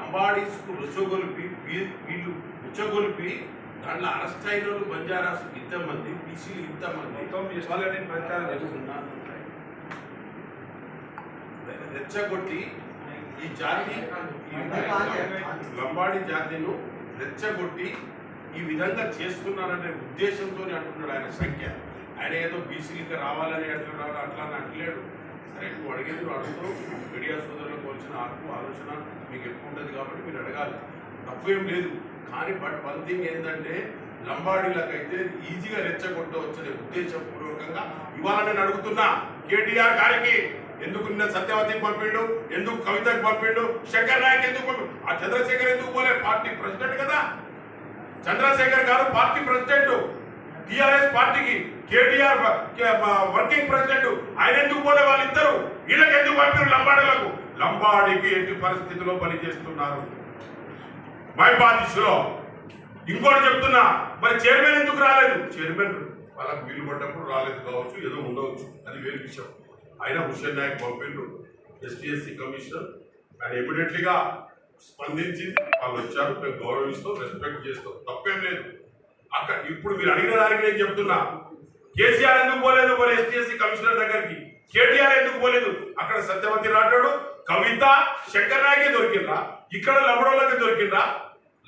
లంబాడీస్కు రుచగొలిపి వీళ్ళు రుచగొలిపి దాంట్లో అరెస్ట్ అయిన వాళ్ళు బంజారాస్ ఇంతమంది, బీసీలు ఇంతమంది ప్రచారం చేస్తున్నారు. రెచ్చగొట్టి ఈ జాతి లంబాడీ జాతిను రెచ్చగొట్టి ఈ విధంగా చేస్తున్నారనే ఉద్దేశంతో అంటున్నాడు ఆయన సంఖ్య. ఆయన ఏదో బీసీలకి రావాలని అంటున్నాడు, అట్లా అంటలేడు. సరే, నువ్వు అడిగేది నువ్వు అడుగుతావు. మీడియా సోదరులకు వచ్చిన హక్కు ఆలోచన మీకు ఎక్కువ ఉంటుంది కాబట్టి మీరు అడగాలి, తప్పేం లేదు. కానీ బట్ వన్ థింగ్ ఏంటంటే లంబాడీలకైతే ఈజీగా రెచ్చగొట్టవచ్చనే ఉద్దేశపూర్వకంగా ఇవాళ నేను అడుగుతున్నా కేటీఆర్ గారికి, ఎందుకు నిన్న సత్యవతికి పంపిండు, ఎందుకు కవితకు పంపిండు, శంకర్ నాయక్ ఎందుకు పంపిండు, ఆ చంద్రశేఖర్ ఎందుకు పోలే? పార్టీ ప్రెసిడెంట్ కదా చంద్రశేఖర్ గారు, పార్టీ ప్రెసిడెంట్ టిఆర్ఎస్ పార్టీకి. కేటీఆర్ వర్కింగ్ ప్రెసిడెంట్, ఆయన ఎందుకు పోలే? వాళ్ళిద్దరు వీళ్ళకి ఎందుకు పంపారు? లంబాడీలకు. లంబాడీకి ఎట్టి పరిస్థితిలో పనిచేస్తున్నారు మైబాదిషులో. ఇంకోటి చెప్తున్నా, మరి చైర్మన్ ఎందుకు రాలేదు? చైర్మన్ వాళ్ళకి వీలు పడ్డప్పుడు రాలేదు కావచ్చు, ఏదో ఉండవచ్చు, అది వేరే విషయం. ఆయన హుస్సేన్ నాయక్ పంపిండు, ఎస్టీఎస్సీ కమిషనర్. ఆయన ఇమీడియట్లీగా స్పందించి వాళ్ళు వచ్చారు, మేము గౌరవిస్తాం, రెస్పెక్ట్ చేస్తాం, తప్పేం లేదు. అక్కడ ఇప్పుడు మీరు అడిగిన దానికి నేను చెప్తున్నా, కేసీఆర్ ఎందుకు పోలేదు మరి ఎస్టీఎస్సీ కమిషనర్ దగ్గరికి? కేటీఆర్ ఎందుకు పోలేదు? అక్కడ సత్యవతి రాఠోడు, కవిత, శంకర్ నాయకే దొరికిండ్రా? ఇక్కడ లంబడోళ్ళకి దొరికిండ్రా?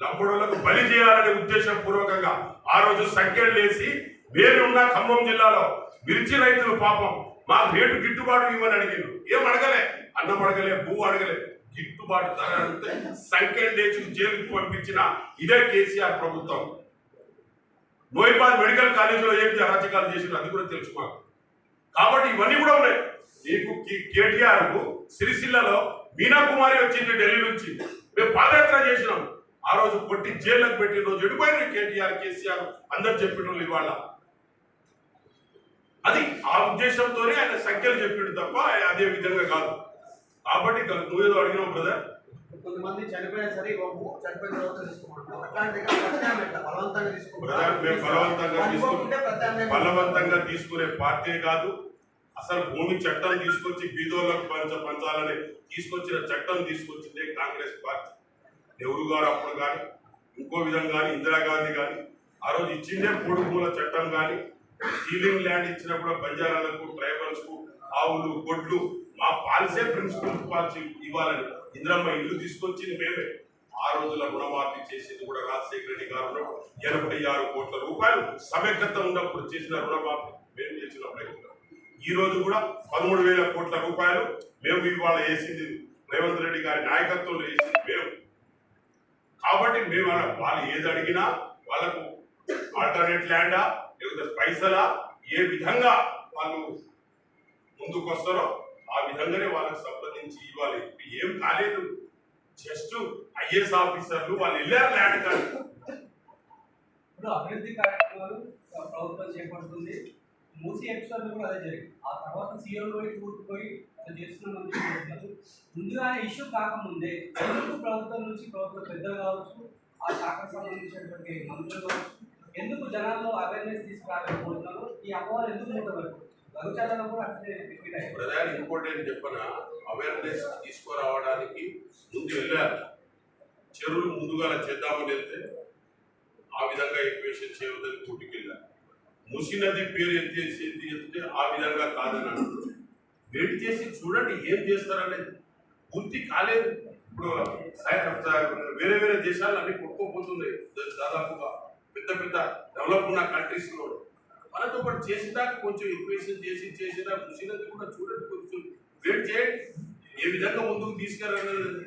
లంబడోళ్లకు బలి చేయాలనే ఉద్దేశం పూర్వకంగా ఆ రోజు సంఖ్యలు వేసి వేరున్న ఖమ్మం జిల్లాలో మిర్చి రైతులు పాపం మాకు రేటు గిట్టుబాటు ఇవ్వని అడిగిండు. ఏం అడగలే, అన్నం అడగలే, భూ అడగలే, గిట్టుబాటు ధర అడిగితే సంఖ్యలు లేచి జైలుకు పంపించిన ఇదే కేసీఆర్ ప్రభుత్వం. నోయిబాద్ మెడికల్ కాలేజీలో ఏంటి అరాచకాలు చేసిండు అది కూడా తెలుసు మాకు. కాబట్టి ఇవన్నీ కూడా ఉన్నాయి. నీకు కేటీఆర్ కు సిరిసిల్లలో మీనాకుమారి వచ్చింది ఢిల్లీ నుంచి, మేము పాదయాత్ర చేసినాం. ఆ రోజు కొట్టి జైళ్ళకు పెట్టిన రోజు ఎడిపోయిన కేటీఆర్, కేసీఆర్ అందరు చెప్పిన ఇవాళ. అది ఆ ఉద్దేశంతోనే ఆయన సంఖ్యలు చెప్పిండు తప్ప అదే విధంగా కాదు. కాబట్టి నువ్వేదో అడిగినావు బ్రదర్, కొంతమంది చనిపోయినా సరే చనిపోయిన బలవంతంగా తీసుకునే పార్టీ కాదు. అసలు భూమి చట్టం తీసుకొచ్చి బీదోళ్ళకు పంచాలని తీసుకొచ్చిన చట్టం తీసుకొచ్చిందే కాంగ్రెస్ పార్టీ. నెహ్రూ గారు అప్పుడు కానీ, ఇంకో విధంగా కానీ, ఇందిరాగాంధీ కానీ ఆ రోజు ఇచ్చిందే పొడుగుల చట్టం. కానీ సీలింగ్ ల్యాండ్ ఇచ్చినప్పుడు బంజారాలకు, ట్రైబల్స్ కు, ఆవులు, గొడ్లు మా పాలసీ ప్రిన్సిపల్ పాలసీ ఇవ్వాలని ఇందిరమ్మ ఇల్లు తీసుకొచ్చింది మేమే. ఆ రోజుల రుణమాఫీ చేసింది కూడా రాజశేఖర రెడ్డి గారు. 86 కోట్ల రూపాయలు సమైక్యత ఉన్నప్పుడు చేసిన రుణమాఫీ మేము చేసిన ప్రయత్నం. ఈ రోజు కూడా 13,000 కోట్ల రూపాయలు మేము ఇవాళ వేసింది రేవంత్ రెడ్డి గారి నాయకత్వంలో వేసింది మేము. కాబట్టి మేము వాళ్ళు ఏది అడిగినా వాళ్ళకు ఆల్టర్నేట్ ల్యాండా లేకపోతే పైసలా ఏ విధంగా వాళ్ళు ముందుకు వస్తారో ఆ విధంగానే వాళ్ళకి సంప్రదించి ఇవ్వాలి. ఏం కాలేదు, జస్ట్ ఐఏఎస్ ఆఫీసర్లు వాళ్ళు వెళ్ళారు ల్యాండ్ కానీ. ఇప్పుడు అభివృద్ధి కార్యక్రమాలు ప్రభుత్వం చేపడుతుంది. మూసీ ఎపిసోడ్ కూడా అదే జరిగింది. ఆ తర్వాత సీఎం పోయి టూర్కి పోయి చేస్తున్నామని చెప్తున్నారు. ముందుగానే ఇష్యూ కాకముందే ఎందుకు ప్రభుత్వం నుంచి ప్రభుత్వ పెద్దలు కావచ్చు, ఆ శాఖకు సంబంధించినటువంటి మంత్రులు కావచ్చు, ఎందుకు జనాల్లో అవేర్నెస్ తీసుకురాలేకపోతున్నారు? ఈ అపోహలు ఎందుకు మూటబడుతుంది? ప్రధాని ఇంపార్టెంట్ చెప్పిన అవేర్నెస్ తీసుకురావడానికి ముందు వెళ్ళారు. చెరువులు ముందుగా చేద్దామని వెళ్తే ఆ విధంగా ఎక్వేషన్ చేయవద్దని కోర్టుకి వెళ్ళారు. మూసీ నది పేరు ఎత్తితే ఆ విధంగా కాదన్నాడు. వెయిట్ చేసి చూడండి ఏం చేస్తారనేది పూర్తి కాలేదు. ఇప్పుడు వేరే వేరే దేశాలు అన్ని కొట్టుకోపోతున్నాయి దాదాపుగా పెద్ద పెద్ద డెవలప్ ఉన్న కంట్రీస్ లో. మనతో పాటు చేసేదాకా కొంచెం ఎక్వేషన్ చేసేదా మూసీ నది కూడా చూడండి, కొంచెం వెయిట్ చేయండి ఏ విధంగా ముందుకు తీసుకెళ్ళాలనేది.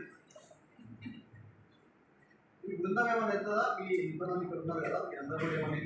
ఈ బృందం ఏమైనా మీ ఇబ్బంది ఇక్కడ ఉన్నారు కదా, మీ అందరూ ఏమైనా